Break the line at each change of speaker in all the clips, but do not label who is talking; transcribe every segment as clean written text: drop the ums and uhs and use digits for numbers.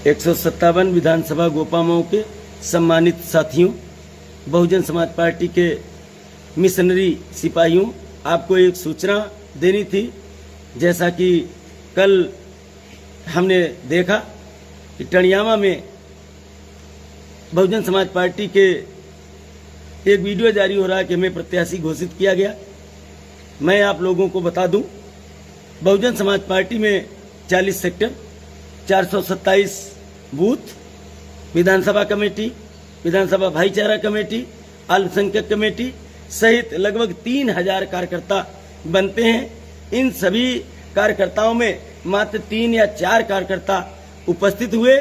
157 विधानसभा गोपामाओं के सम्मानित साथियों, बहुजन समाज पार्टी के मिशनरी सिपाहियों, आपको एक सूचना देनी थी। जैसा कि कल हमने देखा कि टणियामा में बहुजन समाज पार्टी के एक वीडियो जारी हो रहा है कि हमें प्रत्याशी घोषित किया गया। मैं आप लोगों को बता दूं, बहुजन समाज पार्टी में 40 सेक्टर, 427 बूथ, विधानसभा कमेटी, विधानसभा भाईचारा कमेटी, अल्पसंख्यक कमेटी सहित लगभग 3000 कार्यकर्ता बनते हैं। इन सभी कार्यकर्ताओं में मात्र 3 या 4 कार्यकर्ता उपस्थित हुए।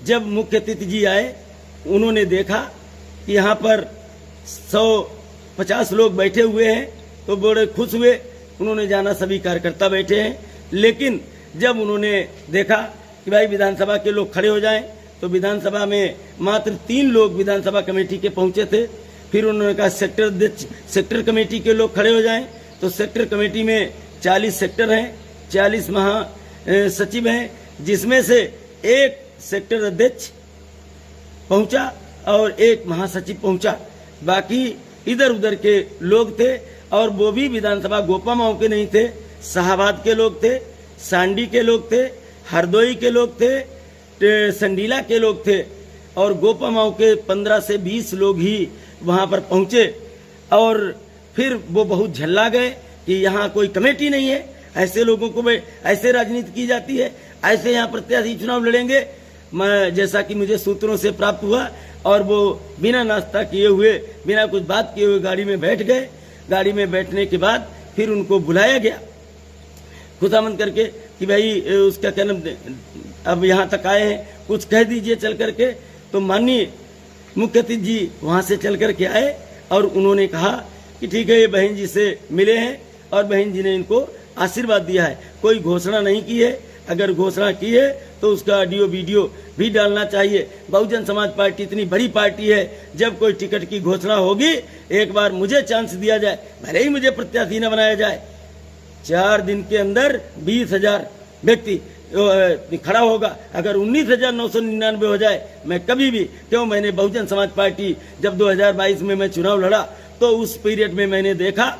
जब मुख्य अतिथि जी आए, उन्होंने देखा कि यहाँ पर 150 लोग बैठे हुए हैं तो बड़े खुश हुए। उन्होंने जाना सभी कार्यकर्ता बैठे हैं, लेकिन जब उन्होंने देखा कि भाई विधानसभा के लोग खड़े हो जाएं, तो विधानसभा में मात्र 3 लोग विधानसभा कमेटी के पहुंचे थे। फिर उन्होंने कहा सेक्टर कमेटी के लोग खड़े हो जाएं, तो सेक्टर कमेटी में 40 सेक्टर हैं, 40 महासचिव हैं, जिसमें से एक सेक्टर अध्यक्ष पहुंचा और एक महासचिव पहुंचा। बाकी इधर उधर के लोग थे, और वो भी विधानसभा गोपामाओं के नहीं थे, शाहाबाद के लोग थे, सांडी के लोग थे, हरदोई के लोग थे, संडीला के लोग थे, और गोपामाओं के 15 से 20 लोग ही वहां पर पहुंचे। और फिर वो बहुत झल्ला गए कि यहाँ कोई कमेटी नहीं है, ऐसे लोगों को ऐसे राजनीति की जाती है, ऐसे यहाँ प्रत्याशी चुनाव लड़ेंगे। मैं जैसा कि मुझे सूत्रों से प्राप्त हुआ, और वो बिना नाश्ता किए हुए, बिना कुछ बात किए हुए गाड़ी में बैठ गए। गाड़ी में बैठने के बाद फिर उनको बुलाया गया खुदामंद करके कि भाई उसका क्या नाम, अब यहाँ तक आए हैं, कुछ कह दीजिए चल करके। तो माननीय मुख्य अतिथि जी वहाँ से चल करके आए और उन्होंने कहा कि ठीक है, ये बहन जी से मिले हैं और बहन जी ने इनको आशीर्वाद दिया है। कोई घोषणा नहीं की है, अगर घोषणा की है तो उसका ऑडियो वीडियो भी डालना चाहिए। बहुजन समाज पार्टी इतनी बड़ी पार्टी है, जब कोई टिकट की घोषणा होगी, एक बार मुझे चांस दिया जाए, भले ही मुझे प्रत्याशी न बनाया जाए, 4 दिन के अंदर 20,000 व्यक्ति खड़ा होगा। अगर 19,999 हो जाए, मैं कभी भी क्यों, मैंने बहुजन समाज पार्टी जब 2022 में मैं चुनाव लड़ा तो उस पीरियड में मैंने देखा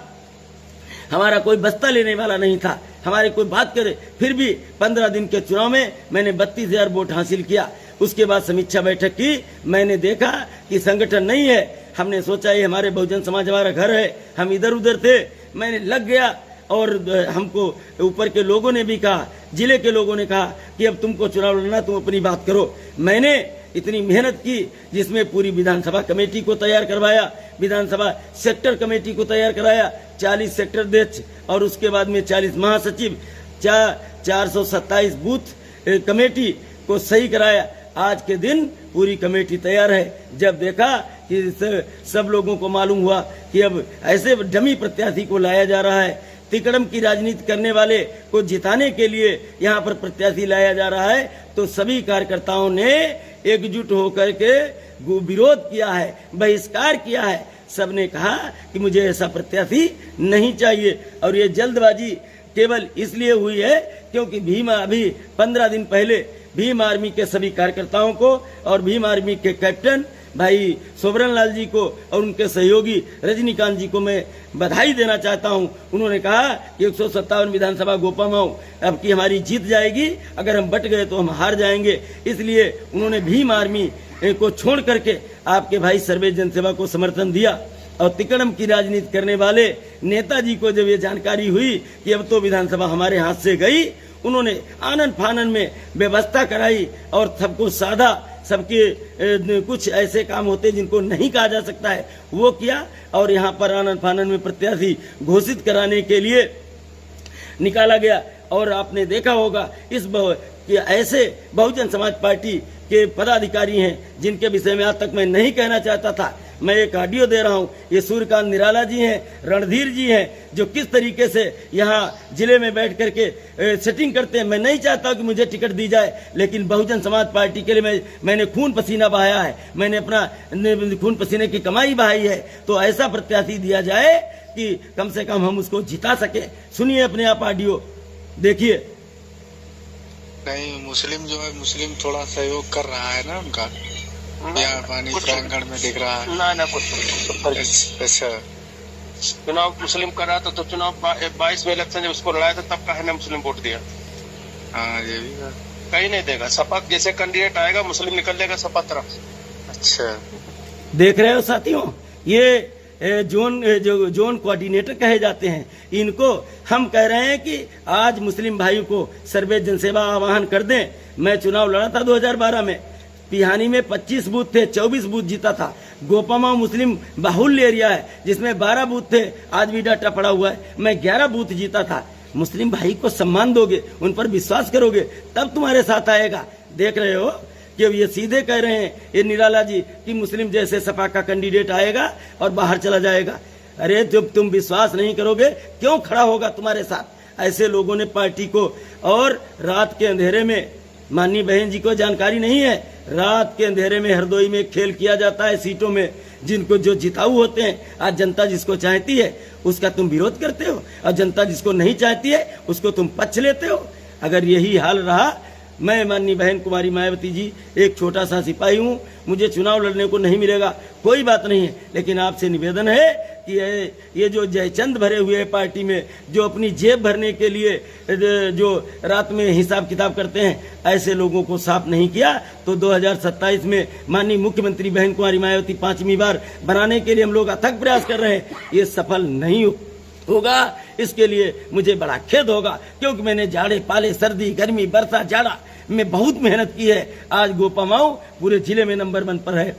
हमारा कोई बस्ता लेने वाला नहीं था, हमारी कोई बात करे, फिर भी 15 दिन के चुनाव में मैंने 32,000 वोट हासिल किया। उसके बाद समीक्षा बैठक की, मैंने देखा कि संगठन नहीं है। हमने सोचा ये हमारे बहुजन समाज हमारा घर है, हम इधर उधर थे, मैंने लग गया। और हमको ऊपर के लोगों ने भी कहा, जिले के लोगों ने कहा कि अब तुमको चुनाव लड़ना, तुम अपनी बात करो। मैंने इतनी मेहनत की, जिसमें पूरी विधानसभा कमेटी को तैयार करवाया, विधानसभा सेक्टर कमेटी को तैयार कराया, 40 सेक्टर अध्यक्ष और उसके बाद में 40 महासचिव, 427 बूथ कमेटी को सही कराया। आज के दिन पूरी कमेटी तैयार है। जब देखा कि सब लोगों को मालूम हुआ कि अब ऐसे डमी प्रत्याशी को लाया जा रहा है, तिकड़म की राजनीति करने वाले को जिताने के लिए यहाँ पर प्रत्याशी लाया जा रहा है, तो सभी कार्यकर्ताओं ने एकजुट होकर के विरोध किया है, बहिष्कार किया है। सबने कहा कि मुझे ऐसा प्रत्याशी नहीं चाहिए। और ये जल्दबाजी केवल इसलिए हुई है क्योंकि भीम अभी 15 दिन पहले भीम आर्मी के सभी कार्यकर्ताओं को और भीम आर्मी के कैप्टन भाई सोबरन लाल जी को और उनके सहयोगी रजनीकांत जी को मैं बधाई देना चाहता हूं। उन्होंने कहा कि 157 विधानसभा गोपामाओं अब की हमारी जीत जाएगी, अगर हम बट गए तो हम हार जाएंगे। इसलिए उन्होंने भीम आर्मी को छोड़ करके आपके भाई सर्वे जनसेवा को समर्थन दिया। और तिकड़म की राजनीति करने वाले नेताजी को जब ये जानकारी हुई कि अब तो विधानसभा हमारे हाथ से गई, उन्होंने आनन फानन में व्यवस्था कराई और सबको साधा, सबके कुछ ऐसे काम होते जिनको नहीं कहा जा सकता है वो किया, और यहाँ पर आनन फानन में प्रत्याशी घोषित कराने के लिए निकाला गया। और आपने देखा होगा कि ऐसे बहुजन समाज पार्टी के पदाधिकारी हैं जिनके विषय में आज तक मैं नहीं कहना चाहता था। मैं एक ऑडियो दे रहा हूं, ये सूर्यकांत निराला जी हैं, रणधीर जी हैं, जो किस तरीके से यहाँ जिले में बैठ करके सेटिंग करते हैं। मैं नहीं चाहता कि मुझे टिकट दी जाए, लेकिन बहुजन समाज पार्टी के लिए मैंने खून पसीना बहाया है, मैंने अपना खून पसीने की कमाई बहाई है। तो ऐसा प्रत्याशी दिया जाए कि कम से कम हम उसको जिता सके। सुनिए अपने आप ऑडियो, देखिए।
नहीं, मुस्लिम जो है, मुस्लिम थोड़ा सहयोग कर रहा है ना उनका, यहाँ पानी प्रांगण में दिख रहा है।
ना कुछ
अच्छा,
चुनाव मुस्लिम कर रहा था तो चुनाव 22 में इलेक्शन जब उसको लड़ाया था तब कहा ने मुस्लिम वोट दिया।
हाँ ये भी है।
कहीं नहीं देगा। सपा जैसे कैंडिडेट आएगा मुस्लिम निकल लेगा सपा तरफ।
अच्छा,
देख रहे हो साथियों, ये जोन कोऑर्डिनेटर कहे जाते हैं। इनको हम कह रहे हैं कि आज मुस्लिम भाइयों को सर्वे जनसेवा आह्वान कर दें। मैं चुनाव लड़ा था 2012 में, पिहानी में 25 बूथ थे, 24 बूथ जीता था। गोपामा मुस्लिम बाहुल्य एरिया है जिसमें 12 बूथ थे, आज भी डाटा पड़ा हुआ है, मैं 11 बूथ जीता था। मुस्लिम भाई को सम्मान दोगे, उन पर विश्वास करोगे, तब तुम्हारे साथ आएगा। देख रहे हो कि ये सीधे कह रहे हैं ये निराला जी कि मुस्लिम जैसे सपा का कैंडिडेट आएगा और बाहर चला जाएगा। अरे जब तुम विश्वास नहीं करोगे क्यों खड़ा होगा तुम्हारे साथ? ऐसे लोगों ने पार्टी को, और रात के अंधेरे में, माननीय बहन जी को जानकारी नहीं है, रात के अंधेरे में हरदोई में खेल किया जाता है सीटों में, जिनको जो जिताऊ होते हैं। आज जनता जिसको चाहती है उसका तुम विरोध करते हो, और जनता जिसको नहीं चाहती है उसको तुम पक्ष लेते हो। अगर यही हाल रहा, मैं माननीय बहन कुमारी मायावती जी एक छोटा सा सिपाही हूँ, मुझे चुनाव लड़ने को नहीं मिलेगा, कोई बात नहीं है, लेकिन आपसे निवेदन है कि ये जो जयचंद भरे हुए हैं पार्टी में, जो अपनी जेब भरने के लिए जो रात में हिसाब किताब करते हैं, ऐसे लोगों को साफ नहीं किया तो 2027 में माननीय मुख्यमंत्री बहन कुमारी मायावती 5वीं बार बनाने के लिए हम लोग अथक प्रयास कर रहे हैं, ये सफल नहीं होगा। इसके लिए मुझे बड़ा खेद होगा, क्योंकि मैंने जाड़े पाले, सर्दी गर्मी वर्षा जाड़ा में बहुत मेहनत की है। आज गोपामाऊ पूरे जिले में नंबर 1 पर है।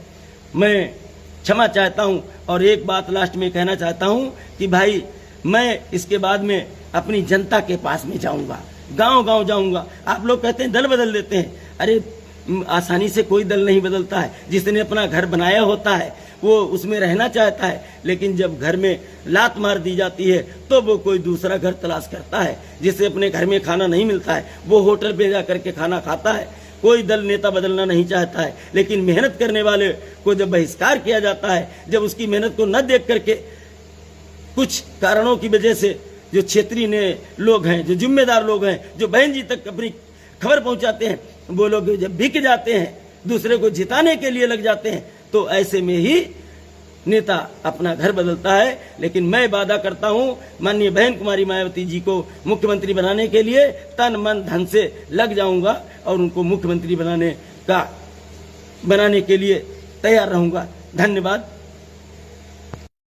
मैं क्षमा चाहता हूं, और एक बात लास्ट में कहना चाहता हूं कि भाई मैं इसके बाद में अपनी जनता के पास में जाऊंगा, गांव गांव जाऊंगा। आप लोग कहते हैं दल बदल देते हैं, अरे आसानी से कोई दल नहीं बदलता है। जिसने अपना घर बनाया होता है वो उसमें रहना चाहता है, लेकिन जब घर में लात मार दी जाती है तो वो कोई दूसरा घर तलाश करता है। जिसे अपने घर में खाना नहीं मिलता है वो होटल पे जा करके खाना खाता है। कोई दल नेता बदलना नहीं चाहता है, लेकिन मेहनत करने वाले को जब बहिष्कार किया जाता है, जब उसकी मेहनत को न देख करके कुछ कारणों की वजह से जो क्षेत्रीय लोग हैं, जो जिम्मेदार लोग हैं, जो बहन जी तक अपनी खबर पहुंचाते हैं, वो लोग जब बिक जाते हैं, दूसरे को जिताने के लिए लग जाते हैं, तो ऐसे में ही नेता अपना घर बदलता है। लेकिन मैं वादा करता हूं माननीय बहन कुमारी मायावती जी को मुख्यमंत्री बनाने के लिए तन मन धन से लग जाऊंगा और उनको मुख्यमंत्री बनाने के लिए तैयार रहूंगा। धन्यवाद।